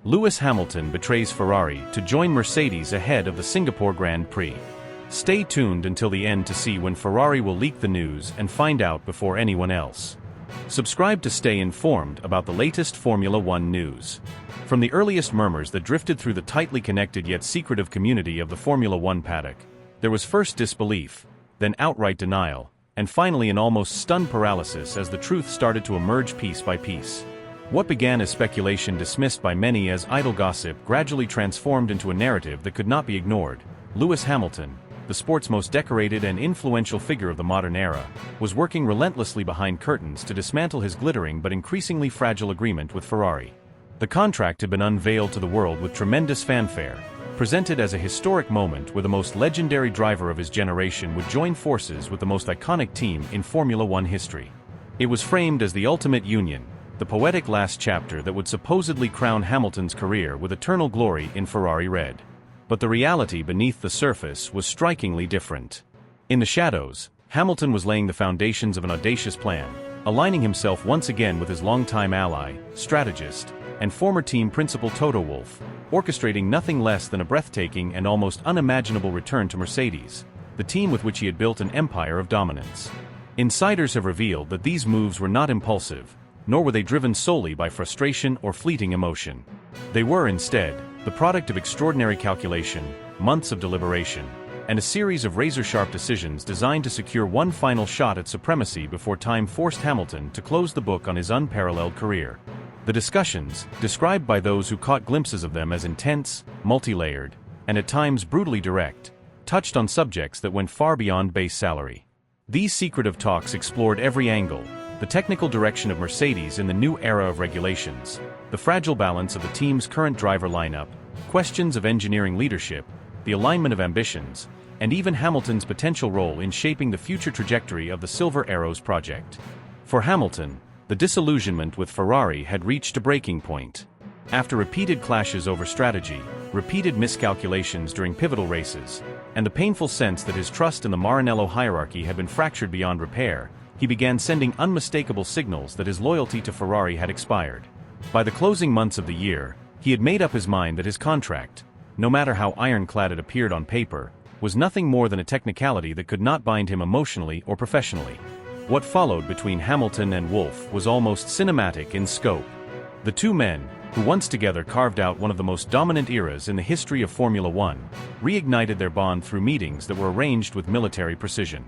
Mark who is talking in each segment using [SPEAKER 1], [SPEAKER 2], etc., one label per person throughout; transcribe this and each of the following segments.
[SPEAKER 1] Lewis Hamilton betrays Ferrari to join Mercedes ahead of the Singapore Grand Prix. Stay tuned until the end to see when Ferrari will leak the news and find out before anyone else. Subscribe to stay informed about the latest Formula One news. From the earliest murmurs that drifted through the tightly connected yet secretive community of the Formula One paddock, there was first disbelief, then outright denial, and finally an almost stunned paralysis as the truth started to emerge piece by piece. What began as speculation dismissed by many as idle gossip gradually transformed into a narrative that could not be ignored. Lewis Hamilton, the sport's most decorated and influential figure of the modern era, was working relentlessly behind curtains to dismantle his glittering but increasingly fragile agreement with Ferrari. The contract had been unveiled to the world with tremendous fanfare, presented as a historic moment where the most legendary driver of his generation would join forces with the most iconic team in Formula One history. It was framed as the ultimate union, the poetic last chapter that would supposedly crown Hamilton's career with eternal glory in Ferrari red. But the reality beneath the surface was strikingly different. In the shadows, Hamilton was laying the foundations of an audacious plan, aligning himself once again with his longtime ally, strategist, and former team principal Toto Wolff, orchestrating nothing less than a breathtaking and almost unimaginable return to Mercedes, the team with which he had built an empire of dominance. Insiders have revealed that these moves were not impulsive, nor were they driven solely by frustration or fleeting emotion. They were, instead, the product of extraordinary calculation, months of deliberation, and a series of razor-sharp decisions designed to secure one final shot at supremacy before time forced Hamilton to close the book on his unparalleled career. The discussions, described by those who caught glimpses of them as intense, multi-layered, and at times brutally direct, touched on subjects that went far beyond base salary. These secretive talks explored every angle: the technical direction of Mercedes in the new era of regulations, the fragile balance of the team's current driver lineup, questions of engineering leadership, the alignment of ambitions, and even Hamilton's potential role in shaping the future trajectory of the Silver Arrows project. For Hamilton, the disillusionment with Ferrari had reached a breaking point. After repeated clashes over strategy, repeated miscalculations during pivotal races, and the painful sense that his trust in the Maranello hierarchy had been fractured beyond repair, he began sending unmistakable signals that his loyalty to Ferrari had expired. By the closing months of the year, he had made up his mind that his contract, no matter how ironclad it appeared on paper, was nothing more than a technicality that could not bind him emotionally or professionally. What followed between Hamilton and Wolff was almost cinematic in scope. The two men, who once together carved out one of the most dominant eras in the history of Formula One, reignited their bond through meetings that were arranged with military precision.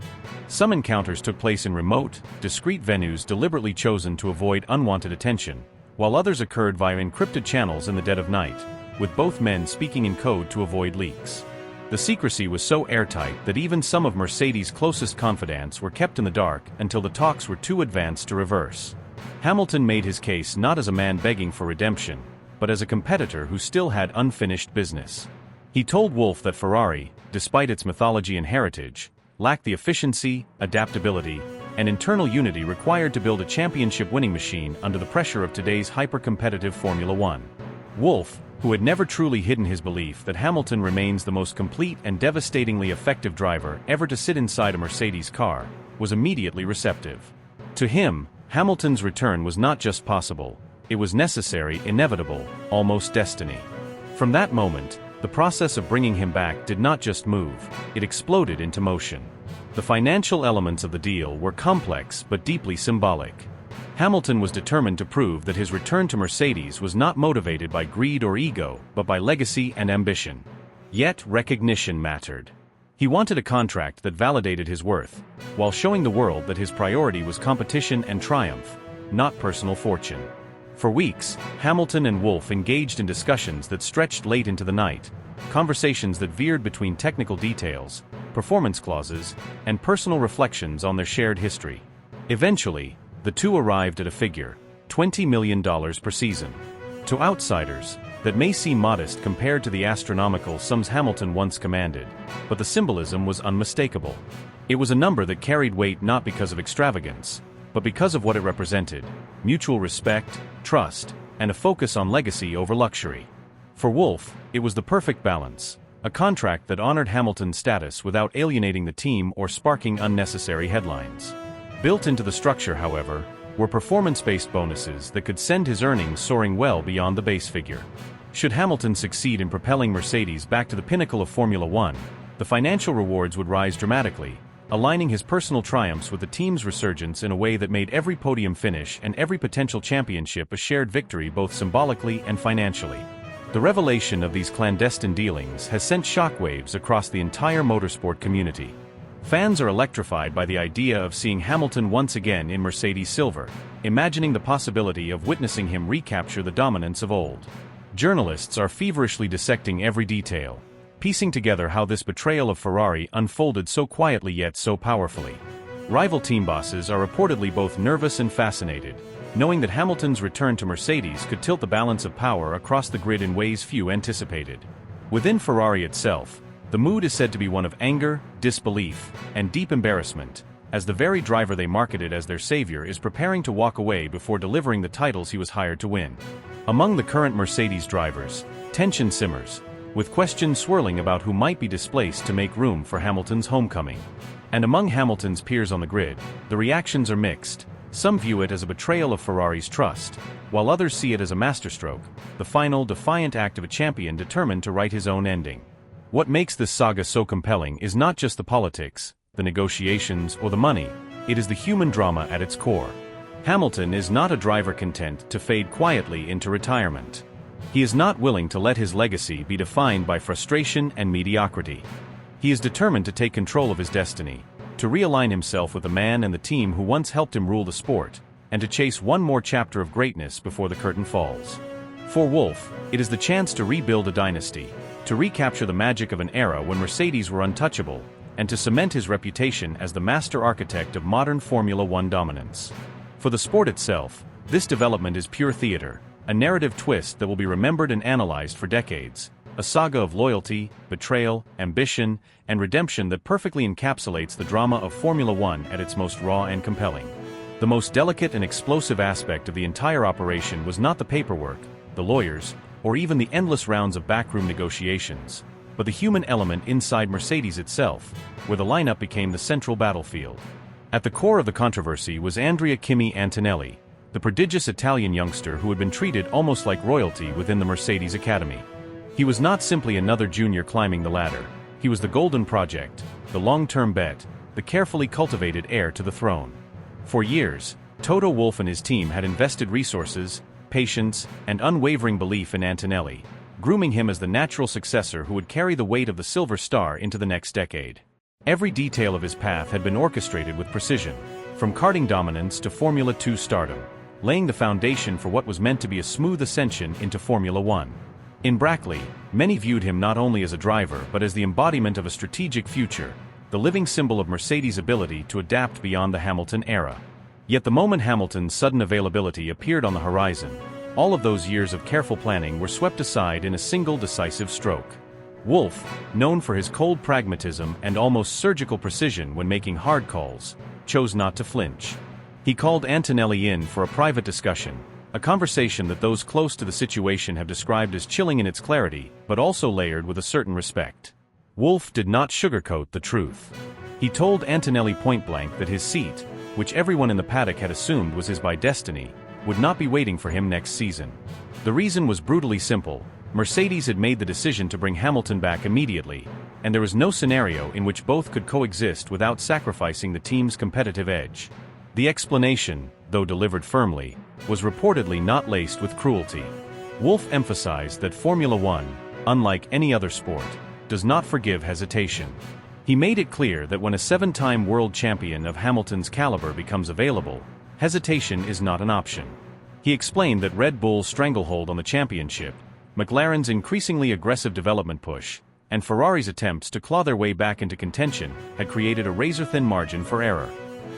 [SPEAKER 1] Some encounters took place in remote, discreet venues deliberately chosen to avoid unwanted attention, while others occurred via encrypted channels in the dead of night, with both men speaking in code to avoid leaks. The secrecy was so airtight that even some of Mercedes' closest confidants were kept in the dark until the talks were too advanced to reverse. Hamilton made his case not as a man begging for redemption, but as a competitor who still had unfinished business. He told Wolff that Ferrari, despite its mythology and heritage, lacked the efficiency, adaptability, and internal unity required to build a championship-winning machine under the pressure of today's hyper-competitive Formula One. Wolff, who had never truly hidden his belief that Hamilton remains the most complete and devastatingly effective driver ever to sit inside a Mercedes car, was immediately receptive. To him, Hamilton's return was not just possible, it was necessary, inevitable, almost destiny. From that moment, the process of bringing him back did not just move, it exploded into motion. The financial elements of the deal were complex but deeply symbolic. Hamilton was determined to prove that his return to Mercedes was not motivated by greed or ego, but by legacy and ambition. Yet recognition mattered. He wanted a contract that validated his worth, while showing the world that his priority was competition and triumph, not personal fortune. For weeks, Hamilton and Wolff engaged in discussions that stretched late into the night, conversations that veered between technical details, performance clauses, and personal reflections on their shared history. Eventually, the two arrived at a figure: $20 million per season. To outsiders, that may seem modest compared to the astronomical sums Hamilton once commanded, but the symbolism was unmistakable. It was a number that carried weight not because of extravagance, but because of what it represented: mutual respect, trust, and a focus on legacy over luxury. For Wolff, it was the perfect balance, a contract that honored Hamilton's status without alienating the team or sparking unnecessary headlines. Built into the structure, however, were performance-based bonuses that could send his earnings soaring well beyond the base figure. Should Hamilton succeed in propelling Mercedes back to the pinnacle of Formula One, the financial rewards would rise dramatically, aligning his personal triumphs with the team's resurgence in a way that made every podium finish and every potential championship a shared victory both symbolically and financially. The revelation of these clandestine dealings has sent shockwaves across the entire motorsport community. Fans are electrified by the idea of seeing Hamilton once again in Mercedes silver, imagining the possibility of witnessing him recapture the dominance of old. Journalists are feverishly dissecting every detail, piecing together how this betrayal of Ferrari unfolded so quietly yet so powerfully. Rival team bosses are reportedly both nervous and fascinated, knowing that Hamilton's return to Mercedes could tilt the balance of power across the grid in ways few anticipated. Within Ferrari itself, the mood is said to be one of anger, disbelief, and deep embarrassment, as the very driver they marketed as their savior is preparing to walk away before delivering the titles he was hired to win. Among the current Mercedes drivers, tension simmers, with questions swirling about who might be displaced to make room for Hamilton's homecoming. And among Hamilton's peers on the grid, the reactions are mixed. Some view it as a betrayal of Ferrari's trust, while others see it as a masterstroke, the final defiant act of a champion determined to write his own ending. What makes this saga so compelling is not just the politics, the negotiations, or the money, it is the human drama at its core. Hamilton is not a driver content to fade quietly into retirement. He is not willing to let his legacy be defined by frustration and mediocrity. He is determined to take control of his destiny, to realign himself with the man and the team who once helped him rule the sport, and to chase one more chapter of greatness before the curtain falls. For Wolff, it is the chance to rebuild a dynasty, to recapture the magic of an era when Mercedes were untouchable, and to cement his reputation as the master architect of modern Formula One dominance. For the sport itself, this development is pure theater, a narrative twist that will be remembered and analyzed for decades, a saga of loyalty, betrayal, ambition, and redemption that perfectly encapsulates the drama of Formula One at its most raw and compelling. The most delicate and explosive aspect of the entire operation was not the paperwork, the lawyers, or even the endless rounds of backroom negotiations, but the human element inside Mercedes itself, where the lineup became the central battlefield. At the core of the controversy was Andrea Kimi Antonelli, the prodigious Italian youngster who had been treated almost like royalty within the Mercedes Academy. He was not simply another junior climbing the ladder, he was the golden project, the long-term bet, the carefully cultivated heir to the throne. For years, Toto Wolff and his team had invested resources, patience, and unwavering belief in Antonelli, grooming him as the natural successor who would carry the weight of the Silver Star into the next decade. Every detail of his path had been orchestrated with precision, from karting dominance to Formula 2 stardom, laying the foundation for what was meant to be a smooth ascension into Formula One. In Brackley, many viewed him not only as a driver but as the embodiment of a strategic future, the living symbol of Mercedes' ability to adapt beyond the Hamilton era. Yet the moment Hamilton's sudden availability appeared on the horizon, all of those years of careful planning were swept aside in a single decisive stroke. Wolff, known for his cold pragmatism and almost surgical precision when making hard calls, chose not to flinch. He called Antonelli in for a private discussion, a conversation that those close to the situation have described as chilling in its clarity, but also layered with a certain respect. Wolff did not sugarcoat the truth. He told Antonelli point-blank that his seat, which everyone in the paddock had assumed was his by destiny, would not be waiting for him next season. The reason was brutally simple. Mercedes had made the decision to bring Hamilton back immediately, and there was no scenario in which both could coexist without sacrificing the team's competitive edge. The explanation, though delivered firmly, was reportedly not laced with cruelty. Wolff emphasized that Formula One, unlike any other sport, does not forgive hesitation. He made it clear that when a seven-time world champion of Hamilton's caliber becomes available, hesitation is not an option. He explained that Red Bull's stranglehold on the championship, McLaren's increasingly aggressive development push, and Ferrari's attempts to claw their way back into contention had created a razor-thin margin for error.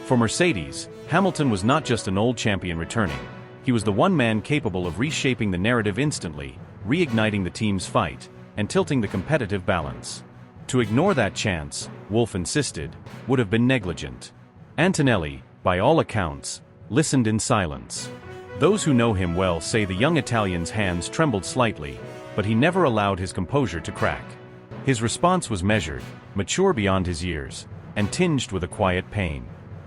[SPEAKER 1] For Mercedes, Hamilton was not just an old champion returning, he was the one man capable of reshaping the narrative instantly, reigniting the team's fight, and tilting the competitive balance. To ignore that chance, Wolff insisted, would have been negligent. Antonelli, by all accounts, listened in silence. Those who know him well say the young Italian's hands trembled slightly, but he never allowed his composure to crack. His response was measured, mature beyond his years, and tinged with a quiet pain.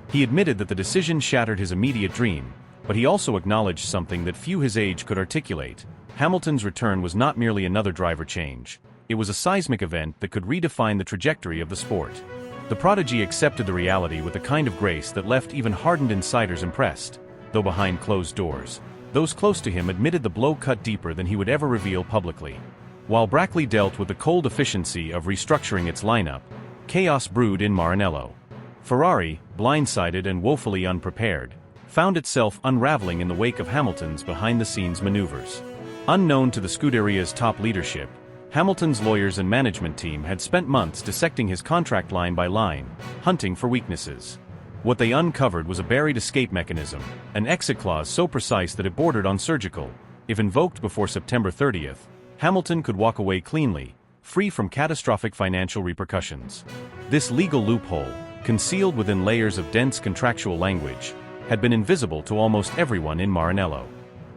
[SPEAKER 1] He admitted that the decision shattered his immediate dream, But he also acknowledged something that few his age could articulate. Hamilton's return was not merely another driver change. It was a seismic event that could redefine the trajectory of the sport. The prodigy accepted the reality with a kind of grace that left even hardened insiders impressed, though behind closed doors. Those close to him admitted the blow cut deeper than he would ever reveal publicly. While Brackley dealt with the cold efficiency of restructuring its lineup, chaos brewed in Maranello. Ferrari, blindsided and woefully unprepared, found itself unraveling in the wake of Hamilton's behind-the-scenes maneuvers. Unknown to the Scuderia's top leadership, Hamilton's lawyers and management team had spent months dissecting his contract line by line, hunting for weaknesses. What they uncovered was a buried escape mechanism, an exit clause so precise that it bordered on surgical. If invoked before September 30th, Hamilton could walk away cleanly, free from catastrophic financial repercussions. This legal loophole, concealed within layers of dense contractual language, had been invisible to almost everyone in Maranello.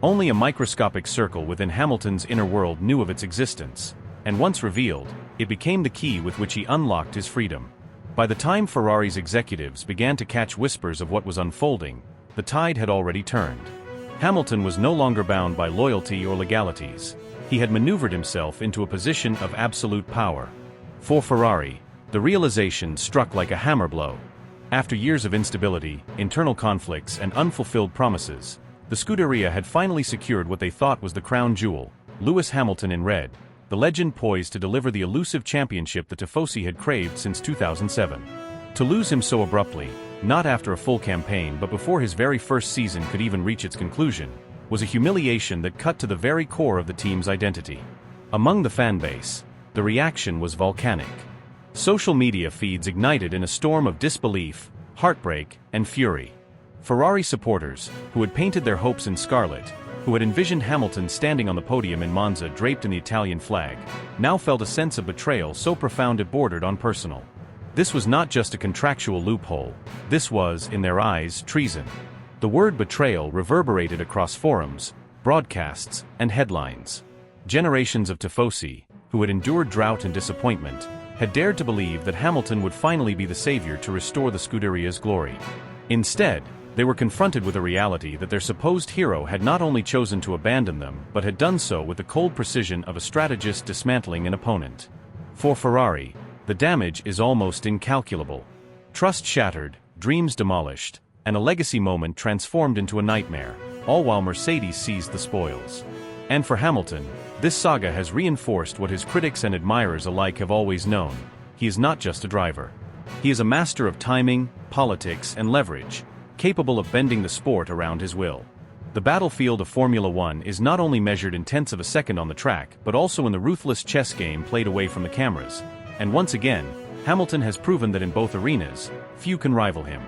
[SPEAKER 1] Only a microscopic circle within Hamilton's inner world knew of its existence, and once revealed, it became the key with which he unlocked his freedom. By the time Ferrari's executives began to catch whispers of what was unfolding, the tide had already turned. Hamilton was no longer bound by loyalty or legalities. He had maneuvered himself into a position of absolute power. For Ferrari, the realization struck like a hammer blow. After years of instability, internal conflicts, and unfulfilled promises, the Scuderia had finally secured what they thought was the crown jewel, Lewis Hamilton in red, the legend poised to deliver the elusive championship the Tifosi had craved since 2007. To lose him so abruptly, not after a full campaign but before his very first season could even reach its conclusion, was a humiliation that cut to the very core of the team's identity. Among the fan base, the reaction was volcanic. Social media feeds ignited in a storm of disbelief, heartbreak, and fury. Ferrari supporters, who had painted their hopes in scarlet, who had envisioned Hamilton standing on the podium in Monza draped in the Italian flag, now felt a sense of betrayal so profound it bordered on personal. This was not just a contractual loophole, this was, in their eyes, treason. The word betrayal reverberated across forums, broadcasts, and headlines. Generations of Tifosi, who had endured drought and disappointment, had dared to believe that Hamilton would finally be the savior to restore the Scuderia's glory. Instead, they were confronted with a reality that their supposed hero had not only chosen to abandon them but had done so with the cold precision of a strategist dismantling an opponent. For Ferrari, the damage is almost incalculable. Trust shattered, dreams demolished, and a legacy moment transformed into a nightmare, all while Mercedes seized the spoils. And for Hamilton, this saga has reinforced what his critics and admirers alike have always known: he is not just a driver. He is a master of timing, politics, and leverage, capable of bending the sport around his will. The battlefield of Formula One is not only measured in tenths of a second on the track but also in the ruthless chess game played away from the cameras, and once again, Hamilton has proven that in both arenas, few can rival him.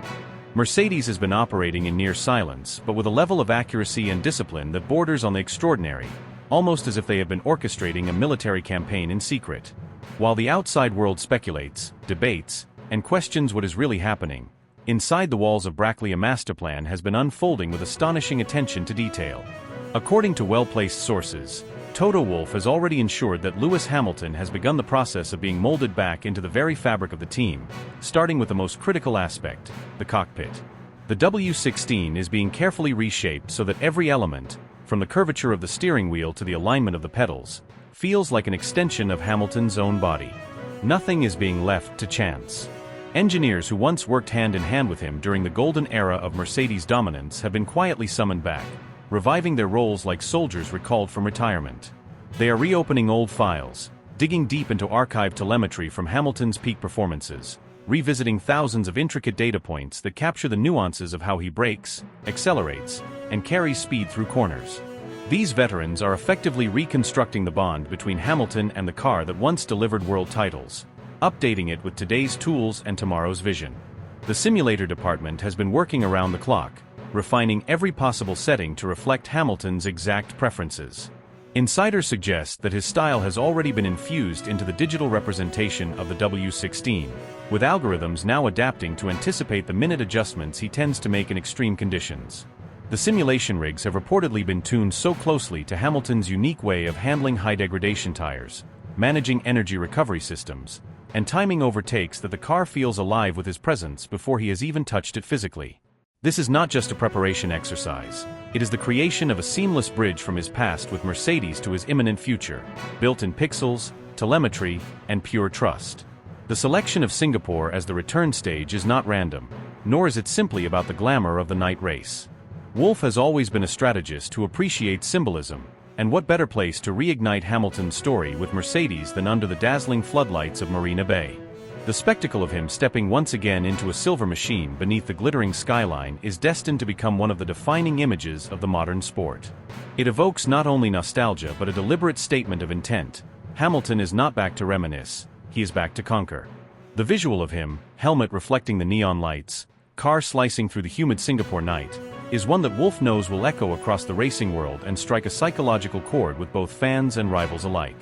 [SPEAKER 1] Mercedes has been operating in near silence but with a level of accuracy and discipline that borders on the extraordinary, almost as if they have been orchestrating a military campaign in secret. While the outside world speculates, debates, and questions what is really happening, inside the walls of Brackley a masterplan has been unfolding with astonishing attention to detail. According to well-placed sources, Toto Wolff has already ensured that Lewis Hamilton has begun the process of being molded back into the very fabric of the team, starting with the most critical aspect, the cockpit. The W16 is being carefully reshaped so that every element, from the curvature of the steering wheel to the alignment of the pedals, feels like an extension of Hamilton's own body. Nothing is being left to chance. Engineers who once worked hand in hand with him during the golden era of Mercedes' dominance have been quietly summoned back, reviving their roles like soldiers recalled from retirement. They are reopening old files, digging deep into archived telemetry from Hamilton's peak performances, revisiting thousands of intricate data points that capture the nuances of how he brakes, accelerates, and carries speed through corners. These veterans are effectively reconstructing the bond between Hamilton and the car that once delivered world titles, updating it with today's tools and tomorrow's vision. The simulator department has been working around the clock, refining every possible setting to reflect Hamilton's exact preferences. Insiders suggest that his style has already been infused into the digital representation of the W16, with algorithms now adapting to anticipate the minute adjustments he tends to make in extreme conditions. The simulation rigs have reportedly been tuned so closely to Hamilton's unique way of handling high-degradation tires, managing energy recovery systems, and timing overtakes that the car feels alive with his presence before he has even touched it physically. This is not just a preparation exercise. It is the creation of a seamless bridge from his past with Mercedes to his imminent future, built in pixels, telemetry, and pure trust. The selection of Singapore as the return stage is not random, nor is it simply about the glamour of the night race. Wolff has always been a strategist who appreciates symbolism, and what better place to reignite Hamilton's story with Mercedes than under the dazzling floodlights of Marina Bay. The spectacle of him stepping once again into a silver machine beneath the glittering skyline is destined to become one of the defining images of the modern sport. It evokes not only nostalgia but a deliberate statement of intent. Hamilton is not back to reminisce, he is back to conquer. The visual of him, helmet reflecting the neon lights, car slicing through the humid Singapore night, is one that Wolff knows will echo across the racing world and strike a psychological chord with both fans and rivals alike.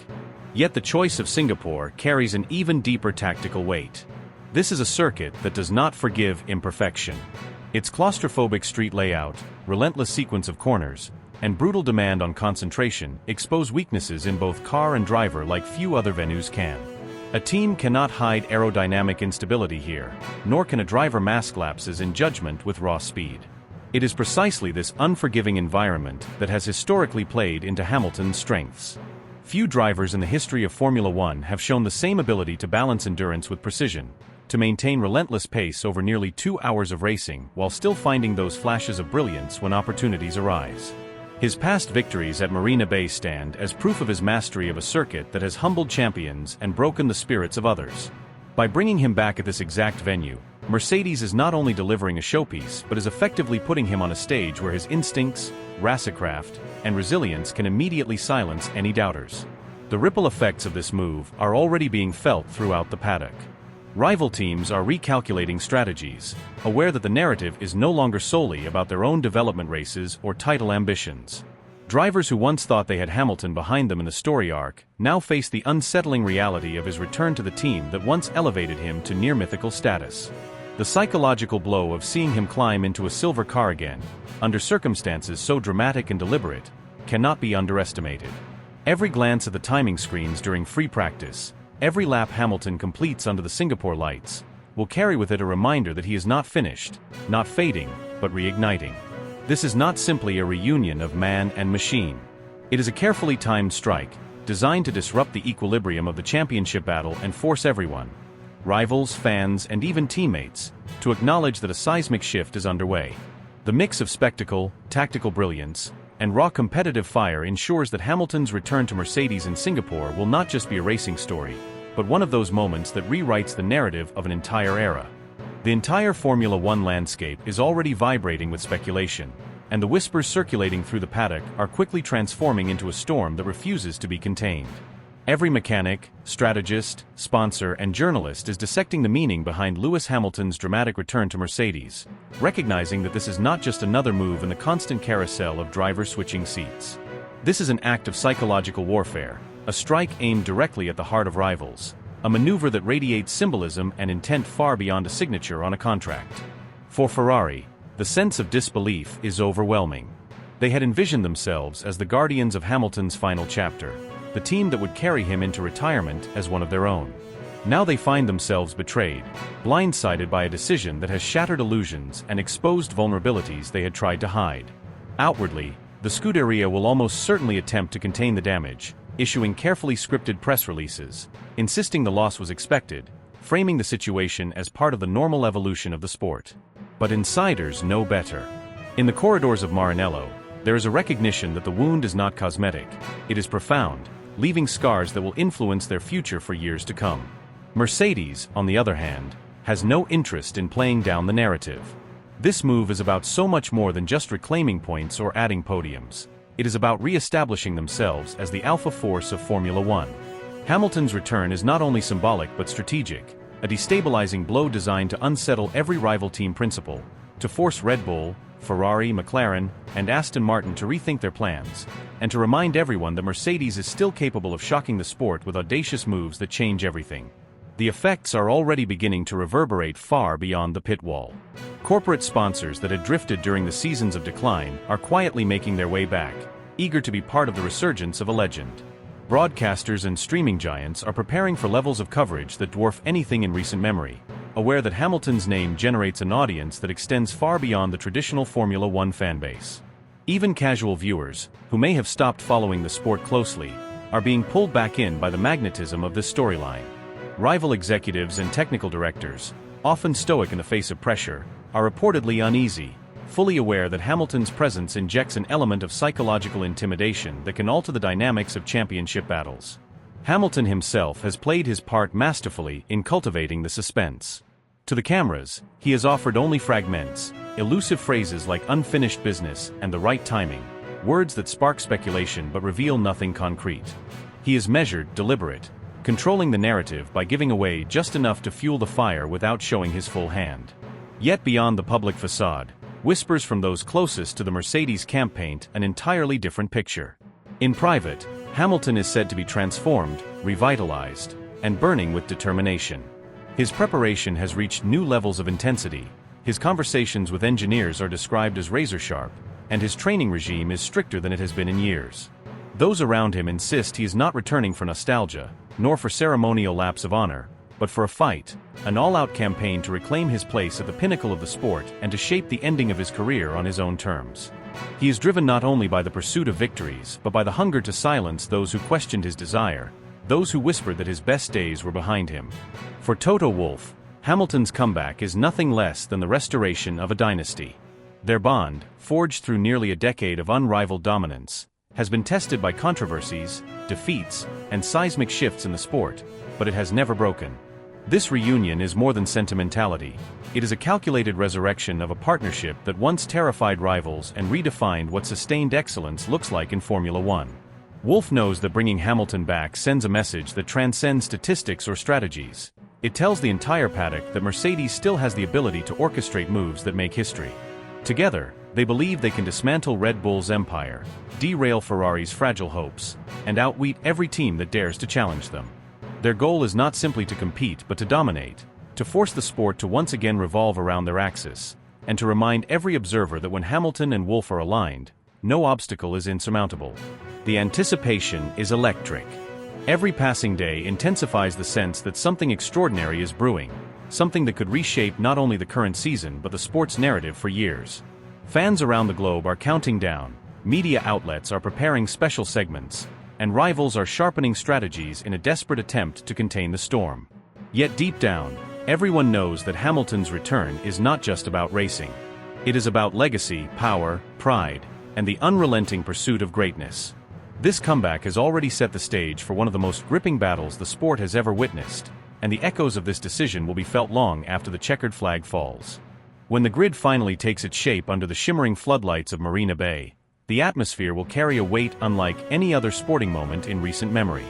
[SPEAKER 1] Yet the choice of Singapore carries an even deeper tactical weight. This is a circuit that does not forgive imperfection. Its claustrophobic street layout, relentless sequence of corners, and brutal demand on concentration expose weaknesses in both car and driver like few other venues can. A team cannot hide aerodynamic instability here, nor can a driver mask lapses in judgment with raw speed. It is precisely this unforgiving environment that has historically played into Hamilton's strengths. Few drivers in the history of Formula One have shown the same ability to balance endurance with precision, to maintain relentless pace over nearly 2 hours of racing while still finding those flashes of brilliance when opportunities arise. His past victories at Marina Bay stand as proof of his mastery of a circuit that has humbled champions and broken the spirits of others. By bringing him back at this exact venue, Mercedes is not only delivering a showpiece but is effectively putting him on a stage where his instincts, racecraft, and resilience can immediately silence any doubters. The ripple effects of this move are already being felt throughout the paddock. Rival teams are recalculating strategies, aware that the narrative is no longer solely about their own development races or title ambitions. Drivers who once thought they had Hamilton behind them in the story arc now face the unsettling reality of his return to the team that once elevated him to near-mythical status. The psychological blow of seeing him climb into a silver car again, under circumstances so dramatic and deliberate, cannot be underestimated. Every glance at the timing screens during free practice, every lap Hamilton completes under the Singapore lights, will carry with it a reminder that he is not finished, not fading, but reigniting. This is not simply a reunion of man and machine. It is a carefully timed strike, designed to disrupt the equilibrium of the championship battle and force everyone, rivals, fans, and even teammates, to acknowledge that a seismic shift is underway. The mix of spectacle, tactical brilliance, and raw competitive fire ensures that Hamilton's return to Mercedes in Singapore will not just be a racing story, but one of those moments that rewrites the narrative of an entire era. The entire Formula One landscape is already vibrating with speculation, and the whispers circulating through the paddock are quickly transforming into a storm that refuses to be contained. Every mechanic, strategist, sponsor, and journalist is dissecting the meaning behind Lewis Hamilton's dramatic return to Mercedes, recognizing that this is not just another move in the constant carousel of driver switching seats. This is an act of psychological warfare, a strike aimed directly at the heart of rivals, a maneuver that radiates symbolism and intent far beyond a signature on a contract. For Ferrari, the sense of disbelief is overwhelming. They had envisioned themselves as the guardians of Hamilton's final chapter, the team that would carry him into retirement as one of their own. Now they find themselves betrayed, blindsided by a decision that has shattered illusions and exposed vulnerabilities they had tried to hide. Outwardly, the Scuderia will almost certainly attempt to contain the damage, issuing carefully scripted press releases, insisting the loss was expected, framing the situation as part of the normal evolution of the sport. But insiders know better. In the corridors of Maranello, there is a recognition that the wound is not cosmetic, it is profound, leaving scars that will influence their future for years to come. Mercedes, on the other hand, has no interest in playing down the narrative. This move is about so much more than just reclaiming points or adding podiums. It is about re-establishing themselves as the alpha force of Formula One. Hamilton's return is not only symbolic but strategic, a destabilizing blow designed to unsettle every rival team principle, to force Red Bull, Ferrari, McLaren, and Aston Martin to rethink their plans, and to remind everyone that Mercedes is still capable of shocking the sport with audacious moves that change everything. The effects are already beginning to reverberate far beyond the pit wall. Corporate sponsors that had drifted during the seasons of decline are quietly making their way back, eager to be part of the resurgence of a legend. Broadcasters and streaming giants are preparing for levels of coverage that dwarf anything in recent memory, aware that Hamilton's name generates an audience that extends far beyond the traditional Formula One fanbase. Even casual viewers, who may have stopped following the sport closely, are being pulled back in by the magnetism of this storyline. Rival executives and technical directors, often stoic in the face of pressure, are reportedly uneasy, fully aware that Hamilton's presence injects an element of psychological intimidation that can alter the dynamics of championship battles. Hamilton himself has played his part masterfully in cultivating the suspense. To the cameras, he has offered only fragments, elusive phrases like unfinished business and the right timing, words that spark speculation but reveal nothing concrete. He is measured, deliberate, controlling the narrative by giving away just enough to fuel the fire without showing his full hand. Yet beyond the public facade, whispers from those closest to the Mercedes camp paint an entirely different picture. In private, Hamilton is said to be transformed, revitalized, and burning with determination. His preparation has reached new levels of intensity, his conversations with engineers are described as razor-sharp, and his training regime is stricter than it has been in years. Those around him insist he is not returning for nostalgia, nor for ceremonial lapse of honor, but for a fight, an all-out campaign to reclaim his place at the pinnacle of the sport and to shape the ending of his career on his own terms. He is driven not only by the pursuit of victories but by the hunger to silence those who questioned his desire, those who whispered that his best days were behind him. For Toto Wolff, Hamilton's comeback is nothing less than the restoration of a dynasty. Their bond, forged through nearly a decade of unrivaled dominance, has been tested by controversies, defeats, and seismic shifts in the sport, but it has never broken. This reunion is more than sentimentality. It is a calculated resurrection of a partnership that once terrified rivals and redefined what sustained excellence looks like in Formula One. Wolff knows that bringing Hamilton back sends a message that transcends statistics or strategies. It tells the entire paddock that Mercedes still has the ability to orchestrate moves that make history. Together, they believe they can dismantle Red Bull's empire, derail Ferrari's fragile hopes, and outwit every team that dares to challenge them. Their goal is not simply to compete but to dominate, to force the sport to once again revolve around their axis, and to remind every observer that when Hamilton and Wolff are aligned, no obstacle is insurmountable. The anticipation is electric. Every passing day intensifies the sense that something extraordinary is brewing, something that could reshape not only the current season but the sport's narrative for years. Fans around the globe are counting down, media outlets are preparing special segments, and rivals are sharpening strategies in a desperate attempt to contain the storm. Yet deep down, everyone knows that Hamilton's return is not just about racing. It is about legacy, power, pride, and the unrelenting pursuit of greatness. This comeback has already set the stage for one of the most gripping battles the sport has ever witnessed, and the echoes of this decision will be felt long after the checkered flag falls. When the grid finally takes its shape under the shimmering floodlights of Marina Bay, the atmosphere will carry a weight unlike any other sporting moment in recent memory.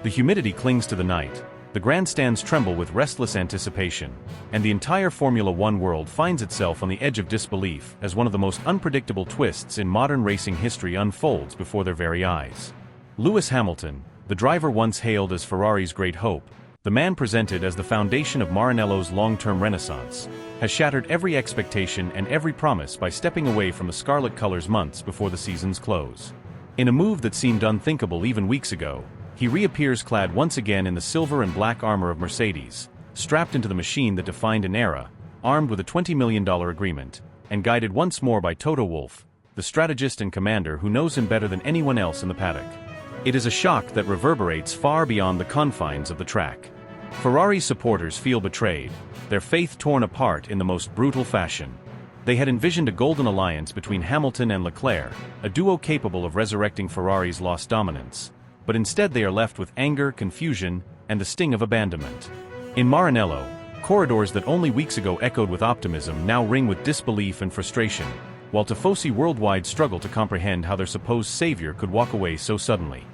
[SPEAKER 1] The humidity clings to the night, the grandstands tremble with restless anticipation, and the entire Formula One world finds itself on the edge of disbelief as one of the most unpredictable twists in modern racing history unfolds before their very eyes. Lewis Hamilton, the driver once hailed as Ferrari's great hope, the man presented as the foundation of Maranello's long-term renaissance, has shattered every expectation and every promise by stepping away from the scarlet colors months before the season's close. In a move that seemed unthinkable even weeks ago, he reappears clad once again in the silver and black armor of Mercedes, strapped into the machine that defined an era, armed with a $20 million agreement, and guided once more by Toto Wolff, the strategist and commander who knows him better than anyone else in the paddock. It is a shock that reverberates far beyond the confines of the track. Ferrari supporters feel betrayed, their faith torn apart in the most brutal fashion. They had envisioned a golden alliance between Hamilton and Leclerc, a duo capable of resurrecting Ferrari's lost dominance. But instead they are left with anger, confusion, and the sting of abandonment. In Maranello, corridors that only weeks ago echoed with optimism now ring with disbelief and frustration, while Tifosi worldwide struggle to comprehend how their supposed savior could walk away so suddenly.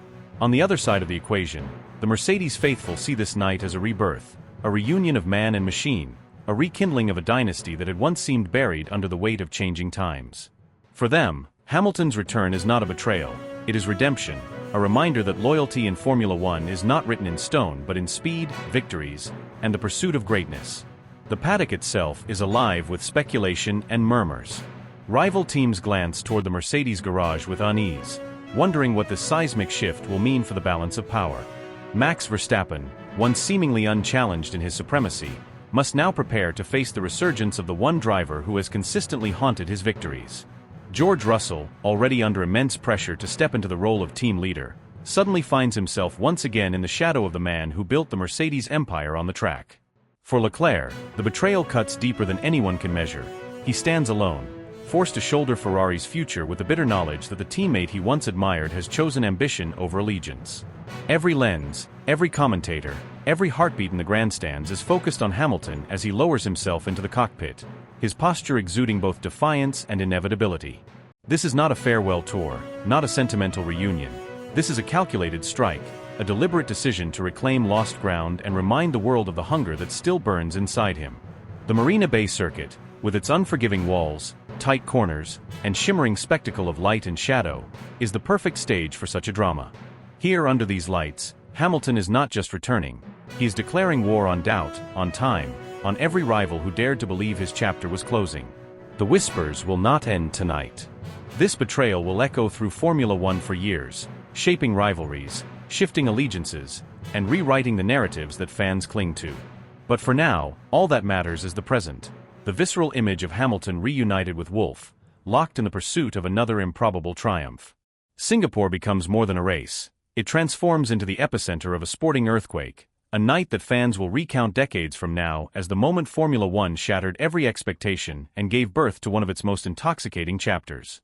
[SPEAKER 1] On the other side of the equation, the Mercedes faithful see this night as a rebirth, a reunion of man and machine, a rekindling of a dynasty that had once seemed buried under the weight of changing times. For them, Hamilton's return is not a betrayal, it is redemption, a reminder that loyalty in Formula One is not written in stone but in speed, victories, and the pursuit of greatness. The paddock itself is alive with speculation and murmurs. Rival teams glance toward the Mercedes garage with unease, wondering what this seismic shift will mean for the balance of power. Max Verstappen, once seemingly unchallenged in his supremacy, must now prepare to face the resurgence of the one driver who has consistently haunted his victories. George Russell, already under immense pressure to step into the role of team leader, suddenly finds himself once again in the shadow of the man who built the Mercedes empire on the track. For Leclerc, the betrayal cuts deeper than anyone can measure. He stands alone, forced to shoulder Ferrari's future with the bitter knowledge that the teammate he once admired has chosen ambition over allegiance. Every lens, every commentator, every heartbeat in the grandstands is focused on Hamilton as he lowers himself into the cockpit, his posture exuding both defiance and inevitability. This is not a farewell tour, not a sentimental reunion. This is a calculated strike, a deliberate decision to reclaim lost ground and remind the world of the hunger that still burns inside him. The Marina Bay circuit, with its unforgiving walls, tight corners, and shimmering spectacle of light and shadow, is the perfect stage for such a drama. Here under these lights, Hamilton is not just returning, he is declaring war on doubt, on time, on every rival who dared to believe his chapter was closing. The whispers will not end tonight. This betrayal will echo through Formula One for years, shaping rivalries, shifting allegiances, and rewriting the narratives that fans cling to. But for now, all that matters is the present. The visceral image of Hamilton reunited with Wolff, locked in the pursuit of another improbable triumph. Singapore becomes more than a race. It transforms into the epicenter of a sporting earthquake, a night that fans will recount decades from now as the moment Formula One shattered every expectation and gave birth to one of its most intoxicating chapters.